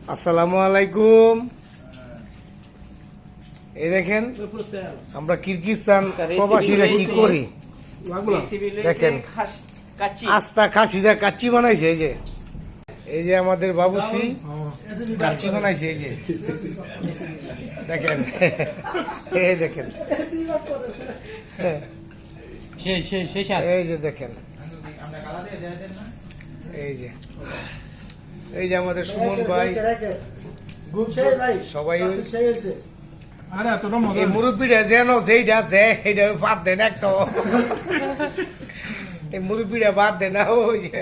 আসসালামু আলাইকুম। এই দেখেন আমরা কিরগিজস্তান প্রবাসীরা কি করি দেখেন। আস্তা খাসিরা কাচ্চি বানাইছে। এই যে আমাদের বাবুসি কাচ্চি বানাইছে। এই যে দেখেন, এই দেখেন, এই যে দেখেন, এই যে আমাদের সুমন ভাই সবাই এই মুরব্বীরা যেন যেইটা দেয় সেইটা বাদ দেন একটা। এই মুরব্বীরা বাদ দেন না। ওই যে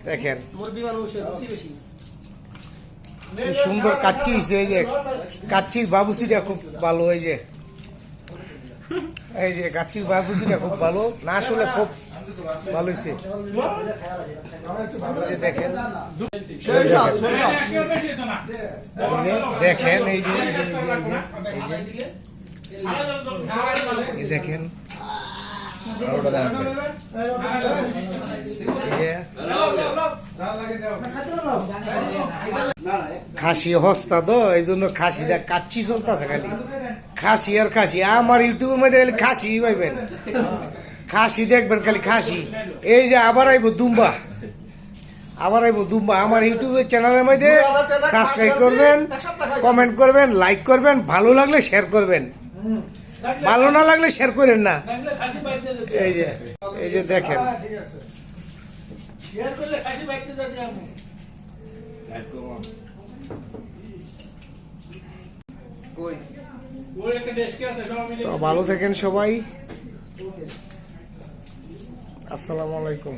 দেখেন খুব সুন্দর কাচ্চি হয়েছে। এই যে কাচ্চির বাবুসিটা খুব ভালো। এই যে কাচ্চির বাবুসিটা খুব ভালো না, আসলে খুব ভালো হয়েছে। দেখেন দেখেন, এই যে দেখেন খাসি হস্তা তো, এই জন্য খাসিটা কাচ্চি চলতেছে। খালি খাসি আর খাসি। আমার ইউটিউবের মধ্যে খালি খাসি পাইবেন, খাসি দেখবেন খালি খাসি। এই যে আবার আইব দুম্বা, আবার আইব দুম্বা। আমার ইউটিউবের চ্যানেলের মধ্যে সাবস্ক্রাইব করবেন, কমেন্ট করবেন, লাইক করবেন, ভালো লাগলে শেয়ার করবেন, ভালো না লাগলে শেয়ার করেন না। এই যে দেখেন ভালো থাকেন সবাই। আসসালামু আলাইকুম।